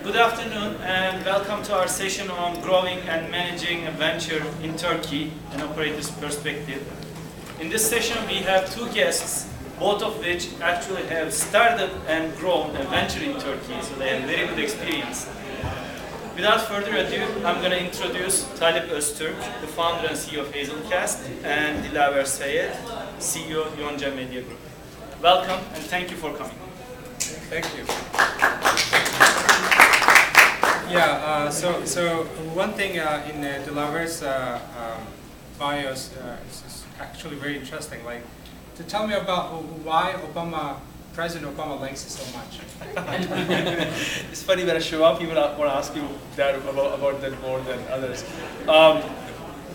Good afternoon and welcome to our session on growing and managing a venture in Turkey, an operator's perspective. In this session we have two guests, both of which actually have started and grown a venture in Turkey, so they have very good experience. Without further ado, I'm going to introduce Talip Ozturk, the founder and CEO of Hazelcast, and Dilawar Syed, CEO of Yonja Media Group. Welcome and thank you for coming. Thank you. Yeah, so one thing in Dilawar's bios is actually very interesting. Like, to tell me about why President Obama likes it so much. It's funny when I show up, people want to ask you that about that more than others.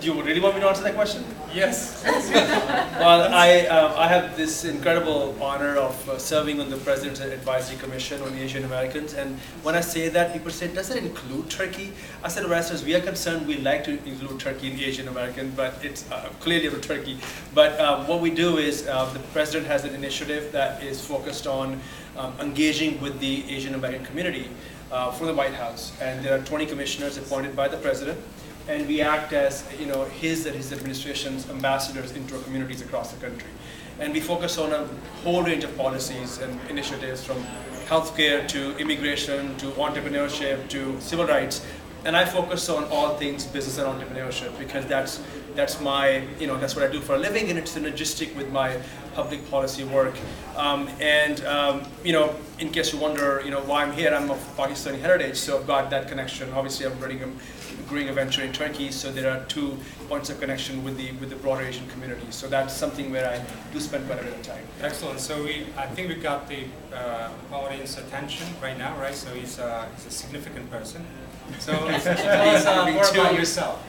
Do you really want me to answer that question? Yes. Well, I have this incredible honor of serving on the President's Advisory Commission on Asian Americans, and when I say that, people say, does it include Turkey? I said, well, as far as we are concerned, we like to include Turkey in Asian American, but it's clearly about Turkey. But what we do is, the President has an initiative that is focused on engaging with the Asian American community from the White House, and there are 20 commissioners appointed by the President. And we act as his and his administration's ambassadors into our communities across the country. And we focus on a whole range of policies and initiatives, from healthcare to immigration to entrepreneurship to civil rights. And I focus on all things business and entrepreneurship because that's my that's what I do for a living, and it's synergistic with my public policy work. In case you wonder, why I'm here, I'm of Pakistani heritage, so I've got that connection. Obviously, I'm growing a venture in Turkey, so there are 2 points of connection with the broader Asian community. So that's something where I do spend quite a bit of time. Excellent. So I think we got the audience attention right now, right? So he's a significant person. So tell us more about yourself.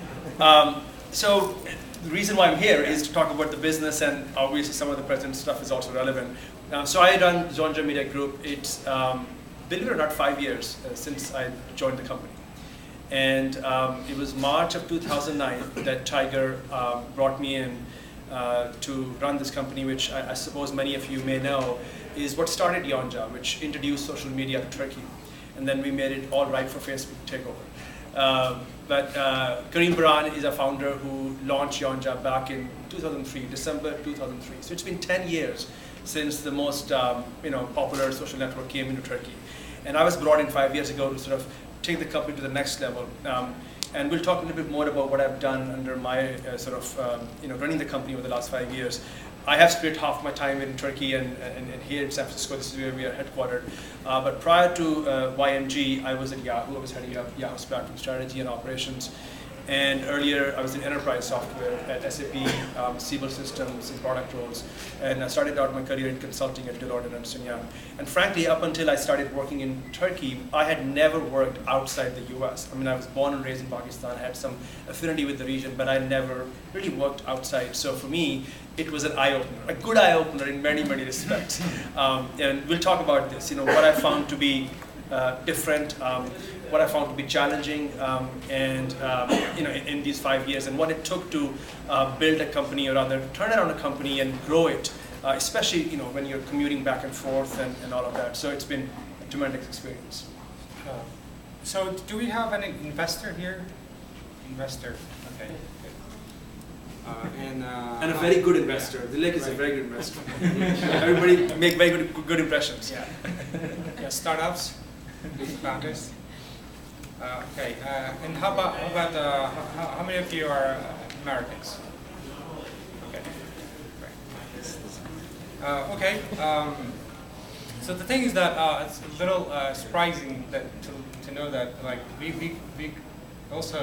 So the reason why I'm here is to talk about the business, and obviously some of the President's stuff is also relevant. So I run Yonja Media Group. It's, believe it or not, 5 years since I joined the company. And it was March of 2009 that Tiger brought me in to run this company, which I suppose many of you may know is what started Yonja, which introduced social media to Turkey. And then we made it all right for Facebook to take over. But Karim Baran is a founder who launched Yonja back in 2003, December 2003. So it's been 10 years since the most popular social network came into Turkey. And I was brought in 5 years ago to sort of take the company to the next level. And we'll talk a little bit more about what I've done under my running the company over the last 5 years. I have split half my time in Turkey and here in San Francisco. This is where we are headquartered. But prior to YMG, I was at Yahoo. I was heading up Yahoo's platform strategy and operations. And earlier, I was in enterprise software at SAP, Siebel Systems, and product roles. And I started out my career in consulting at Dilawar and Ernst & Young. And frankly, up until I started working in Turkey, I had never worked outside the US. I mean, I was born and raised in Pakistan, had some affinity with the region, but I never really worked outside. So for me, it was an eye-opener, a good eye-opener in many, many respects. And we'll talk about this, what I found to be different, what I found to be challenging, in these 5 years, and what it took to build a company, or rather turn around a company and grow it, especially when you're commuting back and forth and all of that. So it's been a tremendous experience. So do we have an investor here? Investor, okay. And a very good investor. Dilek is a very good investor. Everybody make very good impressions. Yeah. Yeah, startups, founders. Okay. And how about how many of you are Americans? Okay. Great. Okay. So the thing is that it's a little surprising that to know that we also.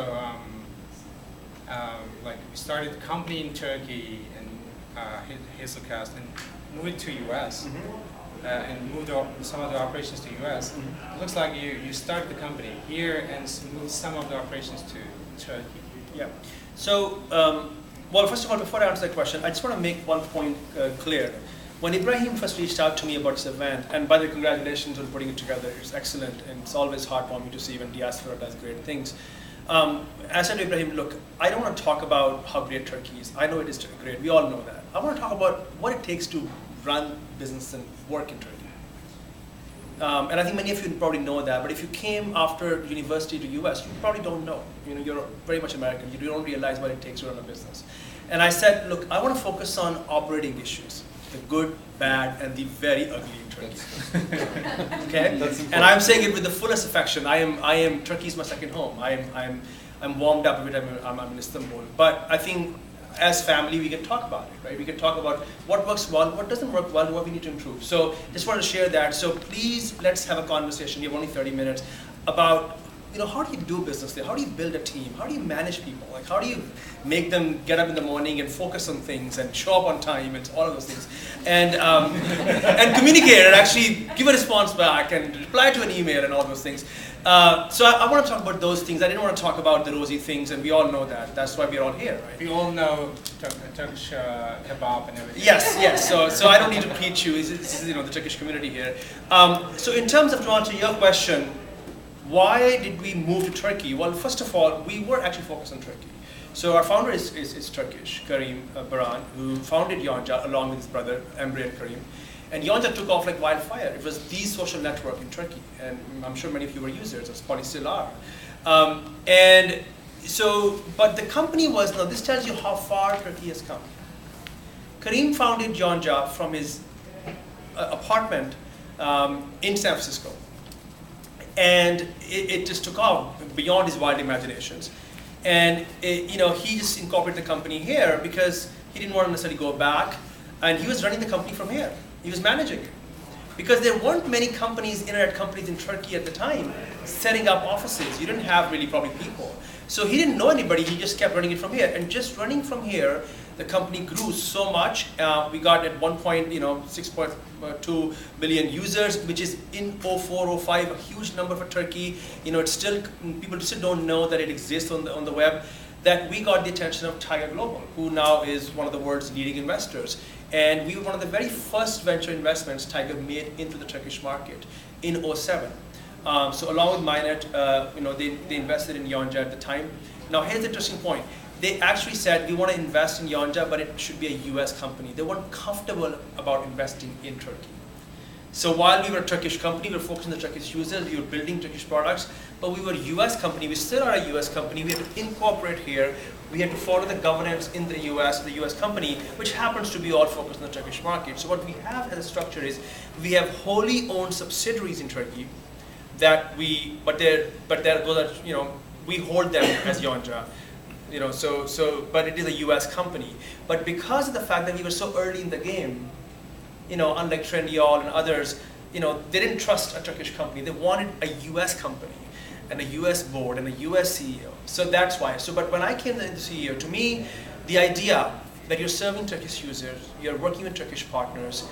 We started a company in Turkey and Hazelcast, and moved to US, and moved some of the operations to US. It looks like you started the company here and moved some of the operations to Turkey. Yeah. So, well, first of all, before I answer that question, I just want to make one point clear. When Ibrahim first reached out to me about this event, and by the way, congratulations on putting it together, it's excellent, and it's always heartwarming to see when diaspora does great things. I said to Ibrahim, look, I don't want to talk about how great Turkey is. I know it is great. We all know that. I want to talk about what it takes to run business and work in Turkey. And I think many of you probably know that, but if you came after university to US, you probably don't know. You're very much American. You don't realize what it takes to run a business. And I said, look, I want to focus on operating issues, the good, bad, and the very ugly in Turkey. Okay? And I'm saying it with the fullest affection. Turkey is my second home. I'm warmed up every time I'm in Istanbul. But I think as family, we can talk about it, right? We can talk about what works well, what doesn't work well, what we need to improve. So just want to share that. So please, let's have a conversation. You have only 30 minutes about, how do you do business there? How do you build a team? How do you manage people? Like, how do you make them get up in the morning and focus on things and show up on time and all of those things? And, and communicate and actually give a response back and reply to an email and all those things. So I want to talk about those things. I didn't want to talk about the rosy things, and we all know that. That's why we're all here, right? We all know Turkish kebab and everything. Yes. So I don't need to preach you. This is the Turkish community here. So in terms of, to answer your question, why did we move to Turkey? Well, first of all, we were actually focused on Turkey. So our founder is Turkish, Karim Baran, who founded Yonja along with his brother, Emre and Karim. And Yonja took off like wildfire. It was the social network in Turkey. And I'm sure many of you were users, or probably still are. But the company was, now this tells you how far Turkey has come. Karim founded Yonja from his apartment in San Francisco. And it just took off beyond his wild imaginations. And he just incorporated the company here because he didn't want to necessarily go back. And he was running the company from here. He was managing it. Because there weren't many companies, internet companies in Turkey at the time, setting up offices. You didn't have really probably people. So he didn't know anybody, he just kept running it from here. And just running from here, the company grew so much. We got at one point, 6.2 billion users, which is in 04, 05, a huge number for Turkey. It's still, people still don't know that it exists on the web. That we got the attention of Tiger Global, who now is one of the world's leading investors. And we were one of the very first venture investments Tiger made into the Turkish market in 07. So along with Minet, they invested in Yonja at the time. Now here's the interesting point. They actually said, we want to invest in Yonja, but it should be a US company. They weren't comfortable about investing in Turkey. So while we were a Turkish company, we were focused on the Turkish users, we were building Turkish products, but we were a US company, we still are a US company, we had to incorporate here, we had to follow the governance in the US company, which happens to be all focused on the Turkish market. So what we have as a structure is, we have wholly owned subsidiaries in Turkey that we hold them as Yonja. But it is a US company. But because of the fact that we were so early in the game, unlike Trendyol and others, they didn't trust a Turkish company. They wanted a US company and a US board and a US CEO. So that's why. But when I came to the CEO, to me, the idea that you're serving Turkish users, you're working with Turkish partners,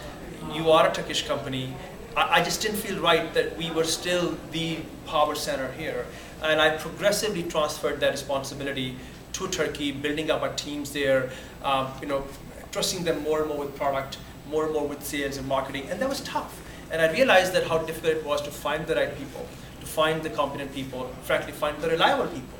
you are a Turkish company, I just didn't feel right that we were still the power center here. And I progressively transferred that responsibility to Turkey, building up our teams there, trusting them more and more with product, more and more with sales and marketing, and that was tough. And I realized that how difficult it was to find the right people, to find the competent people, frankly, find the reliable people,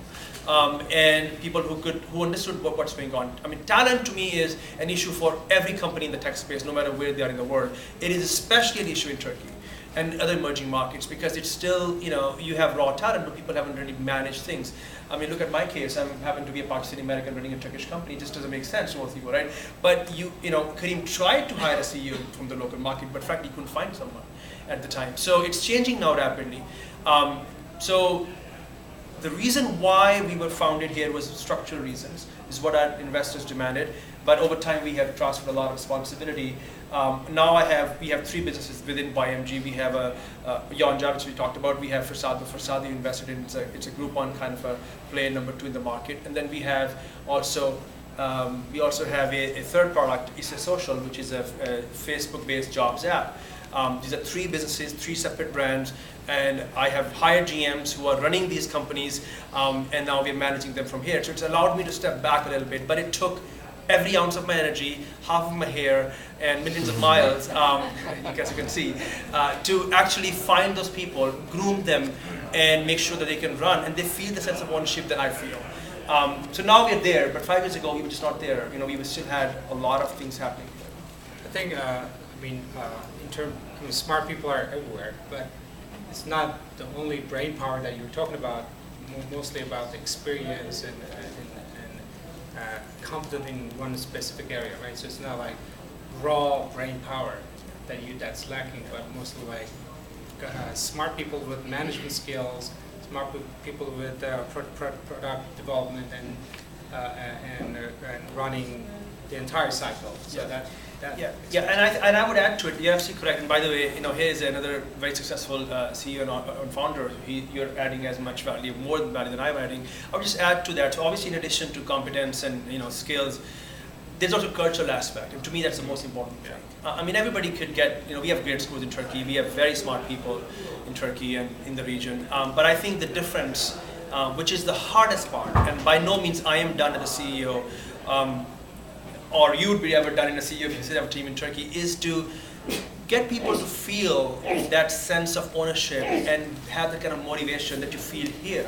and people who understood what's going on. I mean, talent to me is an issue for every company in the tech space, no matter where they are in the world. It is especially an issue in Turkey and other emerging markets because it's still, you have raw talent, but people haven't really managed things. I mean, look at my case. I happen to be a Pakistani American running a Turkish company. It just doesn't make sense to most people, right? But Karim tried to hire a CEO from the local market, but frankly, couldn't find someone at the time. So it's changing now rapidly. So the reason why we were founded here was structural reasons. This is what our investors demanded. But over time, we have transferred a lot of responsibility. Now we have three businesses within YMG. We have Yonja, which we talked about. We have Farsad you invested in. It's a Groupon kind of a player number 2 in the market. And then we have also have a third product, Issa Social, which is a Facebook-based jobs app. These are three businesses, three separate brands, and I have hired GMs who are running these companies, and now we're managing them from here. So it's allowed me to step back a little bit, but it took every ounce of my energy, half of my hair, and millions of miles, as you can see, to actually find those people, groom them, and make sure that they can run, and they feel the sense of ownership that I feel. So now we're there, but 5 years ago we were just not there. We still had a lot of things happening. I think, I mean, smart people are everywhere, but it's not the only brain power that you're talking about. Mostly about the experience and competent in one specific area, right? So it's not like raw brain power that's lacking, but mostly like smart people with management skills, smart people with product development and running the entire cycle. So and I would add to it. You're absolutely correct. And by the way, here's another very successful CEO and founder. You're adding as much value, more value than I'm adding. I would just add to that. So obviously, in addition to competence and skills, there's also a cultural aspect. And to me, that's the most important thing. I mean, everybody could get. We have great schools in Turkey. We have very smart people in Turkey and in the region. But I think the difference, which is the hardest part, and by no means I am done as a CEO. Or you would be ever done in a CEO if you have a team in Turkey, is to get people to feel that sense of ownership and have the kind of motivation that you feel here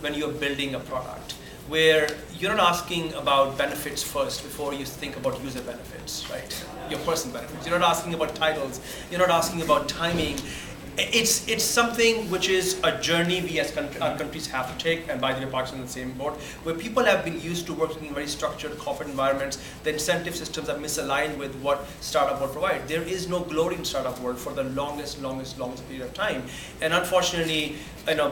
when you're building a product, where you're not asking about benefits first before you think about user benefits, right? Your personal benefits. You're not asking about titles. You're not asking about timing. It's something which is a journey we as countries have to take, and by the way, Pakistan in the same boat, where people have been used to working in very structured corporate environments. The incentive systems are misaligned with what startup world provide. There is no glory in startup world for the longest period of time. And unfortunately,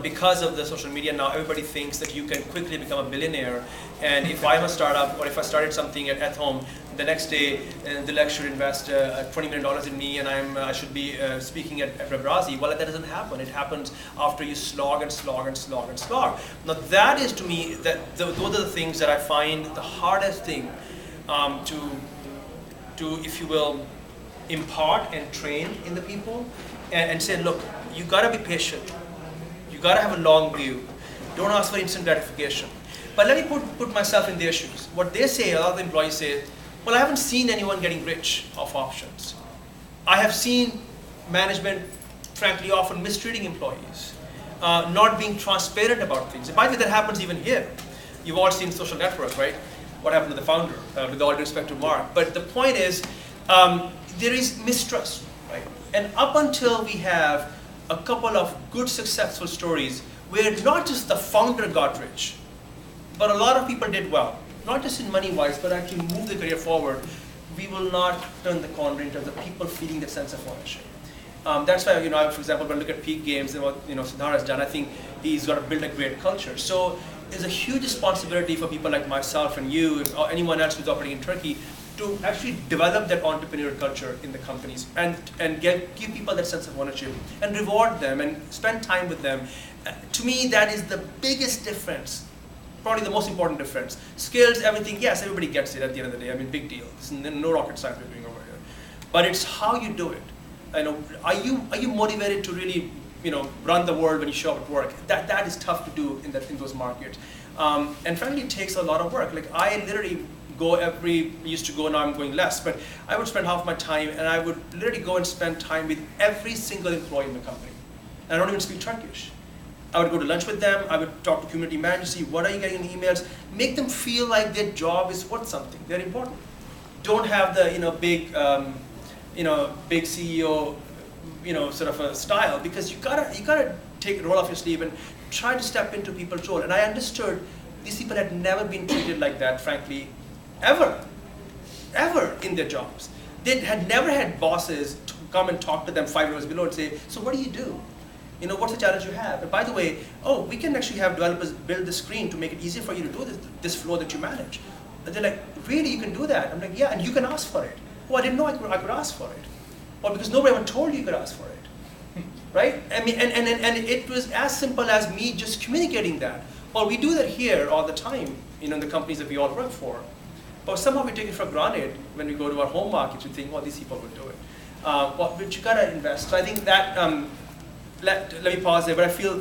because of the social media now, everybody thinks that you can quickly become a billionaire. And if I'm a startup, or if I started something at home, the next day the lecturer invest $20 million in me, and I should be speaking at Rabrazi. Well, that doesn't happen. It happens after you slog and slog and slog and slog. Now that is, to me, those are the things that I find the hardest thing to, if you will, impart and train in the people, and say, look, you gotta be patient. You gotta have a long view. Don't ask for instant gratification. But let me put myself in their shoes. What they say, a lot of the employees say, well, I haven't seen anyone getting rich off options. I have seen management, frankly, often mistreating employees, not being transparent about things. And by the way, that happens even here. You've all seen social network, right? What happened to the founder, with all due respect to Mark. But the point is, there is mistrust, right? And up until we have a couple of good, successful stories where not just the founder got rich, but a lot of people did well, not just in money-wise, but actually move the career forward, we will not turn the corner in terms of people feeling that sense of ownership. That's why, for example, when I look at Peak Games and what Siddharth has done, I think he's got to build a great culture. So there's a huge responsibility for people like myself and you, or anyone else who's operating in Turkey, to actually develop that entrepreneurial culture in the companies and give people that sense of ownership and reward them and spend time with them. To me, that is the biggest difference. Probably the most important difference. Skills, everything, yes, everybody gets it at the end of the day. I mean, big deal. There's no rocket science we're doing over here. But it's how you do it. Are you motivated to really, run the world when you show up at work? That is tough to do in those markets. And frankly, it takes a lot of work. Like I literally used to go, now I'm going less, but I would spend half my time, and I would literally go and spend time with every single employee in the company. And I don't even speak Turkish. I would go to lunch with them. I would talk to community managers, see what are you getting in emails, make them feel like their job is worth something. They're important. Don't have the big CEO sort of a style, because you gotta take a roll off your sleeve and try to step into people's role. And I understood these people had never been treated like that, frankly, ever in their jobs. They had never had bosses to come and talk to them 5 levels below and say, so what do you do? What's the challenge you have? And by the way, we can actually have developers build the screen to make it easier for you to do this flow that you manage. And they're like, really, you can do that? I'm like, yeah, and you can ask for it. Oh, I didn't know I could ask for it. Well, because nobody ever told you could ask for it, right? I mean, and it was as simple as me just communicating that. Well, we do that here all the time, in the companies that we all work for. But somehow we take it for granted when we go to our home markets. We think, well, these people will do it. But you gotta invest. So I think that, let me pause there, but I feel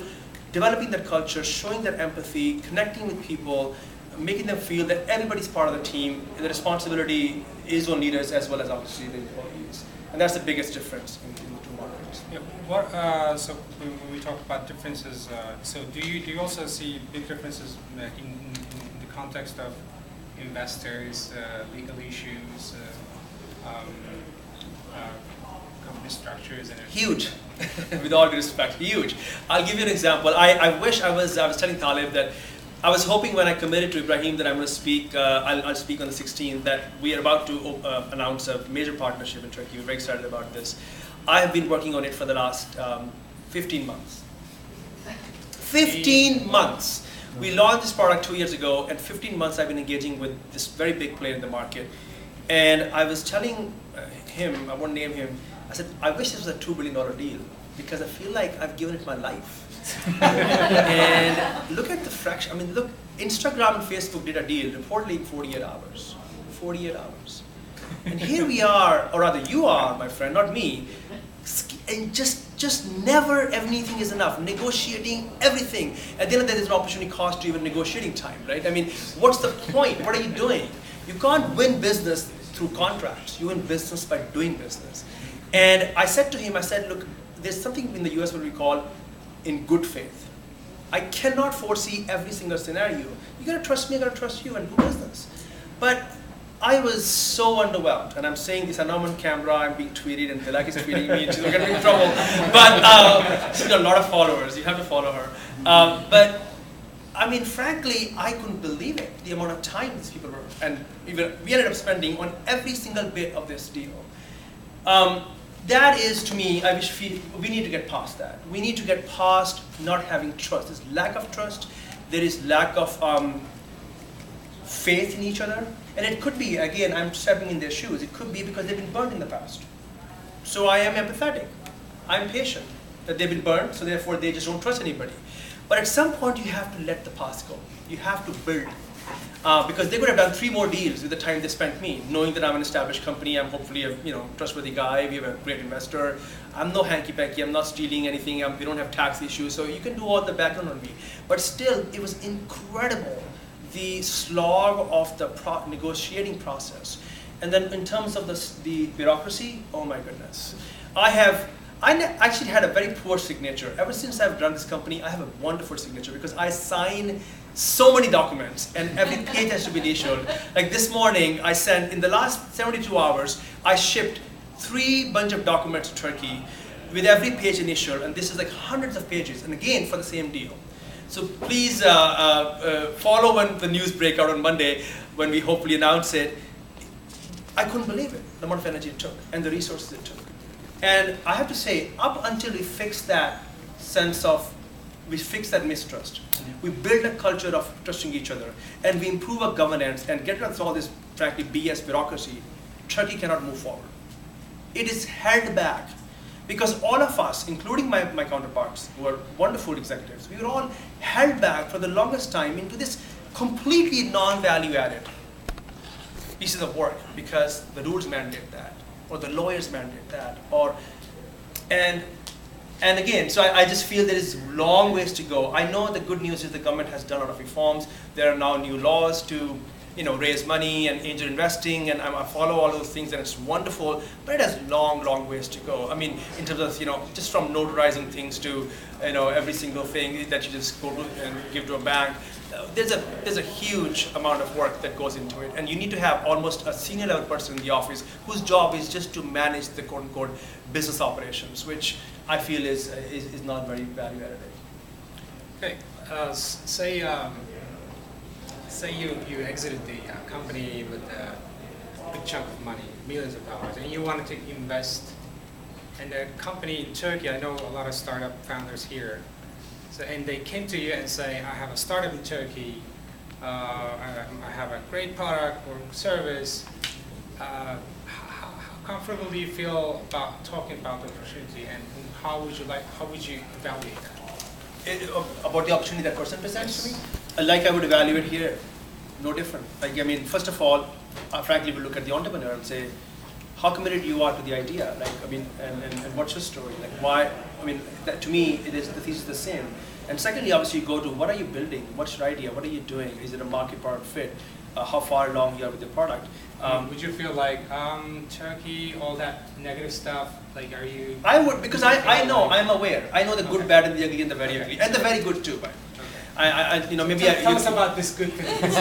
developing that culture, showing that empathy, connecting with people, making them feel that everybody's part of the team, and the responsibility is on leaders as well as obviously the employees. And that's the biggest difference in the two markets. Yeah. So when we talk about differences, so do you also see big differences in the context of investors, legal issues, company structures and everything? Huge. With all due respect, huge. I'll give you an example. I wish I was telling Talip that I was hoping when I committed to Ibrahim that I'm going to speak, I'll speak on the 16th, that we are about to announce a major partnership in Turkey. We're very excited about this. I have been working on it for the last 15 months. 15 months. We launched this product 2 years ago, and 15 months I've been engaging with this very big player in the market. And I was telling him, I won't name him, I said, I wish this was a $2 billion deal, because I feel like I've given it my life. And look at the fraction. I mean, look, Instagram and Facebook did a deal reportedly in 48 hours. 48 hours. And here we are, or rather you are, my friend, not me, and just never anything is enough, negotiating everything. At the end of the day, there's an opportunity cost to even negotiating time, right? I mean, what's the point? What are you doing? You can't win business through contracts. You win business by doing business. And I said to him, I said, look, there's something in the US what we call in good faith. I cannot foresee every single scenario. You gotta trust me, I gotta trust you, and do business. But I was so underwhelmed, and I'm saying this, I know I'm on camera, I'm being tweeted, and Tilak is tweeting me, and she's gonna be in trouble. But she's got a lot of followers, you have to follow her. But I mean, frankly, I couldn't believe it, the amount of time these people were, and we ended up spending on every single bit of this deal. That is, to me, I wish we need to get past that. We need to get past not having trust. There's lack of trust. There is lack of faith in each other. And it could be, again, I'm stepping in their shoes. It could be because they've been burned in the past. So I am empathetic. I'm patient that they've been burned, so therefore they just don't trust anybody. But at some point, you have to let the past go. You have to build. Because they could have done 3 more deals with the time they spent me, knowing that I'm an established company, I'm hopefully a trustworthy guy, we have a great investor, I'm no hanky-panky, I'm not stealing anything, we don't have tax issues, so you can do all the background on me. But still, it was incredible, the slog of the negotiating process. And then in terms of the bureaucracy, oh my goodness. I actually had a very poor signature. Ever since I've run this company, I have a wonderful signature because I sign so many documents and every page has to be initialed. Like this morning, I sent, in the last 72 hours, I shipped 3 bunch of documents to Turkey with every page initialed, and this is like hundreds of pages, and again, for the same deal. So please follow when the news break out on Monday, when we hopefully announce it. I couldn't believe it, the amount of energy it took and the resources it took. And I have to say, up until we fix that sense of, we fix that mistrust, we build a culture of trusting each other, and we improve our governance and get rid of all this, frankly, BS bureaucracy, Turkey cannot move forward. It is held back because all of us, including my counterparts, who are wonderful executives, we were all held back for the longest time into this completely non-value added pieces of work because the rules mandate that, or the lawyers mandate that, and again, so I just feel there is long ways to go. I know the good news is the government has done a lot of reforms. There are now new laws to raise money and angel investing, and I follow all those things, and it's wonderful, but it has long, long ways to go. I mean, in terms of, just from notarizing things to, every single thing that you just go to and give to a bank, there's a huge amount of work that goes into it, and you need to have almost a senior level person in the office whose job is just to manage the quote unquote business operations, which I feel is not very value added. Okay, say you exited the company with a big chunk of money, millions of dollars, and you wanted to invest in the company in Turkey. I know a lot of startup founders here. So, and they came to you and say, I have a startup in Turkey, I have a great product or service. How comfortable do you feel about talking about the opportunity, and how would you evaluate that? About the opportunity that person presents to me? Like I would evaluate here, no different. Like, I mean, first of all, frankly, we look at the entrepreneur and say, how committed you are to the idea? Like, I mean, and what's your story? Like, why? I mean, to me, the thesis is the same. And secondly, obviously, you go to what are you building? What's your idea? What are you doing? Is it a market product fit? How far along you are with the product? Would you feel like Turkey, all that negative stuff? Like, are you? I would, because I know, I'm aware. I know the good, bad, and the ugly, and the very ugly, and the very good too. But Maybe Tell us about this good thing.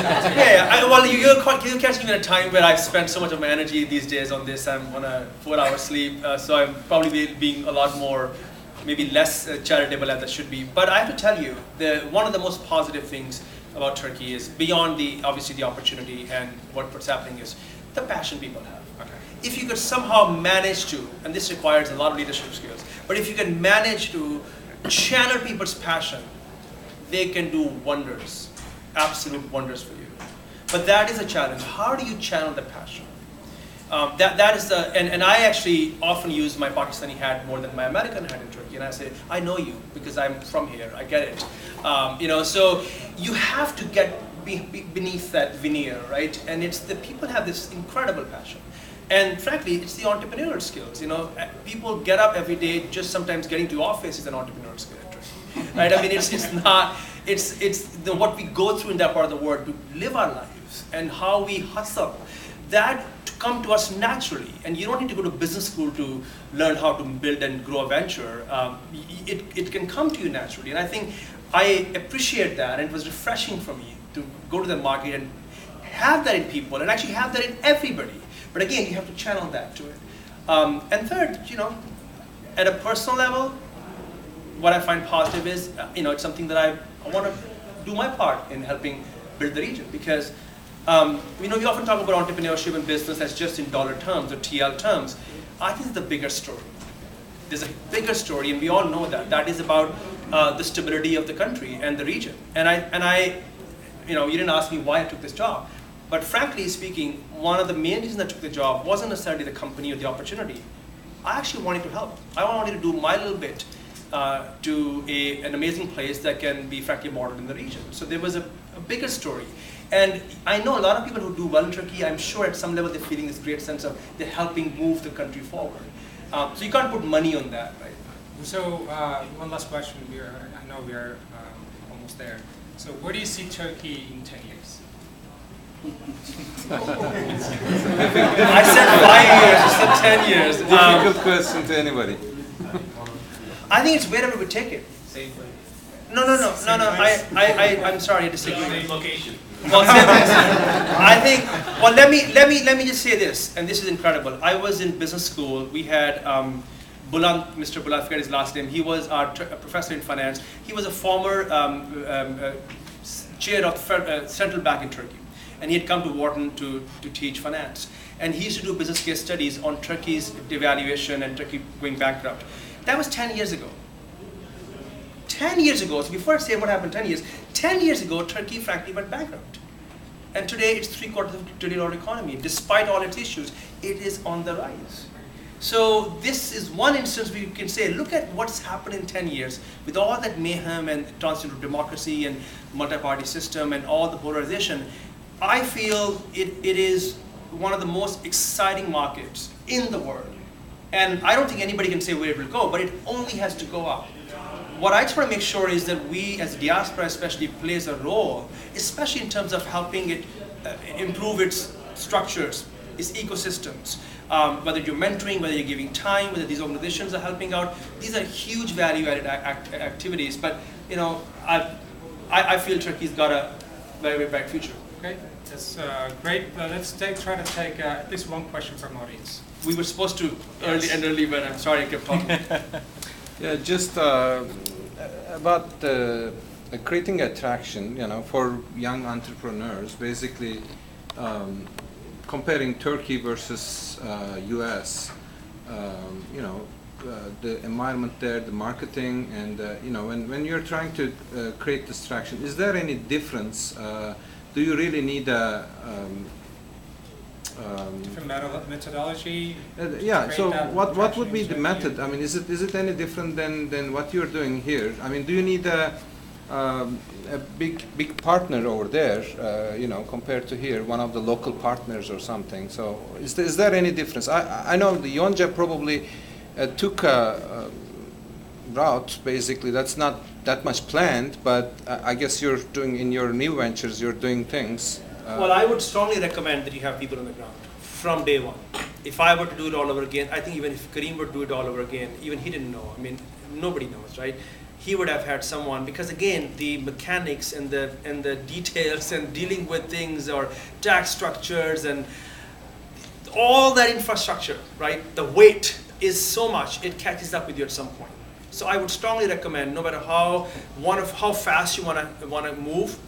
well, you're catching me at a time where I've spent so much of my energy these days on this. I'm on a 4-hour sleep, so I'm probably being a lot more, maybe less charitable as I should be. But I have to tell you, one of the most positive things about Turkey is beyond obviously the opportunity and what's happening is the passion people have. Okay. If you could somehow manage to, and this requires a lot of leadership skills, but if you can manage to channel people's passion, they can do wonders, absolute wonders for you. But that is a challenge. How do you channel the passion? That is and I actually often use my Pakistani hat more than my American hat in Turkey. And I say, I know you because I'm from here, I get it. So you have to get beneath that veneer, right? And it's the people have this incredible passion. And frankly, it's the entrepreneurial skills. People get up every day, just sometimes getting to office is an entrepreneurial skill. Right? I mean, it's not, what we go through in that part of the world to live our lives and how we hustle, that to come to us naturally. And you don't need to go to business school to learn how to build and grow a venture. It can come to you naturally. And I think I appreciate that, and it was refreshing for me to go to the market and have that in people and actually have that in everybody. But again, you have to channel that to it. And third, at a personal level, what I find positive is, it's something that I want to do my part in helping build the region. Because, we often talk about entrepreneurship and business as just in dollar terms or TL terms. I think it's the bigger story. There's a bigger story, and we all know that. That is about the stability of the country and the region. And I, you didn't ask me why I took this job. But frankly speaking, one of the main reasons I took the job wasn't necessarily the company or the opportunity. I actually wanted to help. I wanted to do my little bit to an amazing place that can be frankly modeled in the region. So there was a bigger story. And I know a lot of people who do well in Turkey, I'm sure at some level they're feeling this great sense of they're helping move the country forward. So you can't put money on that, right? So one last question. I know we are almost there. So where do you see Turkey in 10 years? I said 5 years, you said 10 years. Difficult question to anybody. I think it's wherever we take it. No. I'm sorry, I disagree. Same location. Well, I think. Well, let me just say this, and this is incredible. I was in business school. We had Mr. Bulan, I forget his last name. He was our professor in finance. He was a former chair of the central bank in Turkey. And he had come to Wharton to teach finance. And he used to do business case studies on Turkey's devaluation and Turkey going bankrupt. That was 10 years ago. 10 years ago, so before I say what happened 10 years ago, Turkey frankly went bankrupt. And today it's $750 billion economy. Despite all its issues, it is on the rise. So this is one instance where you can say, look at what's happened in 10 years with all that mayhem and transition to democracy and multi-party system and all the polarization. I feel it is one of the most exciting markets in the world. And I don't think anybody can say where it will go, but it only has to go up. What I just want to make sure is that we as diaspora especially plays a role, especially in terms of helping it improve its structures, its ecosystems. Whether you're mentoring, whether you're giving time, whether these organizations are helping out, these are huge value-added activities. But I feel Turkey's got a very, very bright future. Okay, that's great. Let's try to take at least one question from audience. We were supposed to early, but I'm sorry I kept talking. Yeah, just about creating attraction, for young entrepreneurs. Basically, comparing Turkey versus U.S. The environment there, the marketing, and when you're trying to create this traction, is there any difference? Do you really need a different methodology? Yeah. So what would be the method? I mean, is it any different than what you're doing here? I mean, do you need a big partner over there? Compared to here, one of the local partners or something. So is there any difference? I know the Yonja probably took a route. Basically, that's not that much planned, but I guess you're doing in your new ventures. You're doing things. Well, I would strongly recommend that you have people on the ground from day one. If I were to do it all over again, I think even if Kareem were to do it all over again, even he didn't know. I mean, nobody knows, right? he would have had someone, because again, the mechanics and the details and dealing with things or tax structures and all that infrastructure, right? The weight is so much, it catches up with you at some point. So I would strongly recommend, no matter how fast you wanna move,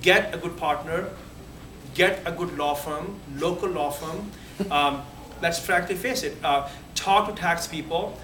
get a good partner, get a good law firm, local law firm. Let's frankly face it, talk to tax people,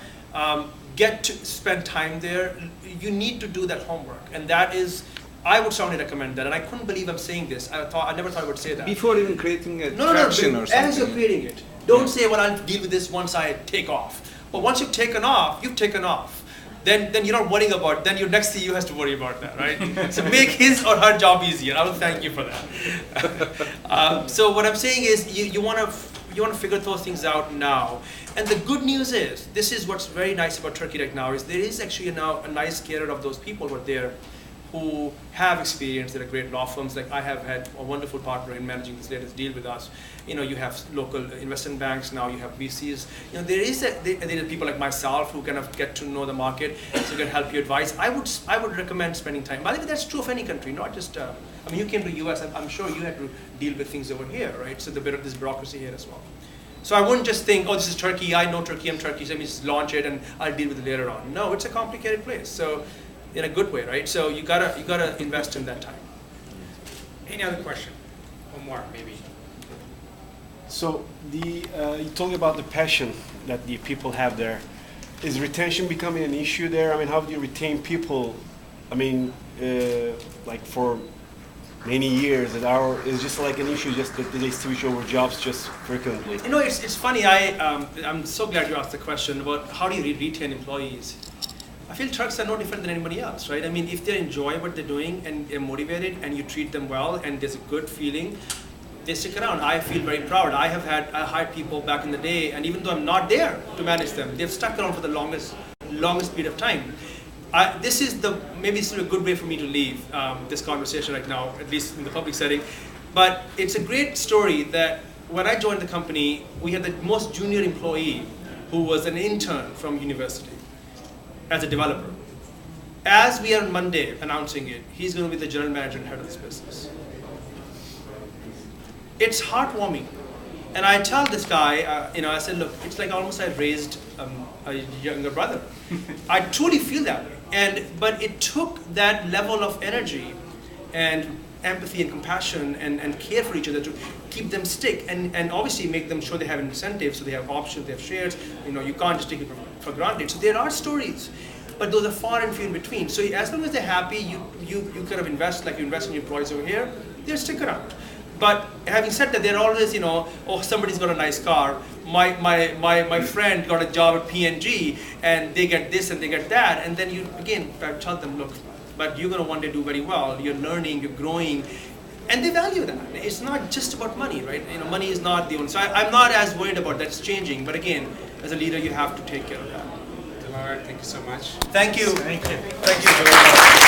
get to spend time there. You need to do that homework, and that is, I would strongly recommend that. And I couldn't believe I'm saying this. I never thought I would say that. Before even creating a no, traction or something. As you're creating it, don't say, well, I'll deal with this once I take off. But once you've taken off, you've taken off. Then you're not worrying about, then your next CEO has to worry about that, right? So make his or her job easier. I will thank you for that. So what I'm saying is, you want to figure those things out now. And the good news is, this is what's very nice about Turkey right now, is there is actually now a nice cadre of those people who are there who have experience. They're great law firms. Like I have had a wonderful partner in managing this latest deal with us. You have local investment banks now. You have VCs. There are people like myself who kind of get to know the market, so can help you advise. I would recommend spending time. By the way, that's true of any country, not just. You came to the U.S. I'm sure you had to deal with things over here, right? So the bit of this bureaucracy here as well. So I wouldn't just think, oh, this is Turkey. I know Turkey. I'm Turkey. So let me just launch it and I'll deal with it later on. No, it's a complicated place. So. In a good way, right? So you gotta invest in that time. Any other question? One more, maybe. So you told me about the passion that the people have there. Is retention becoming an issue there? I mean, how do you retain people? I mean, like for many years, it's just like an issue, just that they switch over jobs just frequently. It's funny. I'm so glad you asked the question about how do you retain employees. I feel Turks are no different than anybody else, right? I mean, if they enjoy what they're doing and they're motivated and you treat them well and there's a good feeling, they stick around. I feel very proud. I hired people back in the day, and even though I'm not there to manage them, they've stuck around for the longest period of time. This is maybe a good way for me to leave this conversation right now, at least in the public setting. But it's a great story that when I joined the company, we had the most junior employee who was an intern from university as a developer. As we are on Monday announcing it, he's going to be the general manager and head of this business. It's heartwarming. And I tell this guy, I said, look, it's like almost I raised a younger brother. I truly feel that way. But it took that level of energy and empathy and compassion and care for each other to keep them stick and obviously make them sure they have incentives, so they have options, they have shares. You can't just take it for granted. So there are stories, but those are far and few in between. So as long as they're happy, you kind of invest like you invest in your employees over here, they'll stick around. But having said that, they're always, oh, somebody's got a nice car. My friend got a job at P&G, and they get this and they get that. And then you, again, tell them, look, but you're going to one day do very well. You're learning, you're growing. And they value that. It's not just about money, right? Money is not the only. So I'm not as worried about that. It's changing. But again, as a leader, you have to take care of that. Dilawar, thank you so much. Thank you. Thank you. Thank you very much.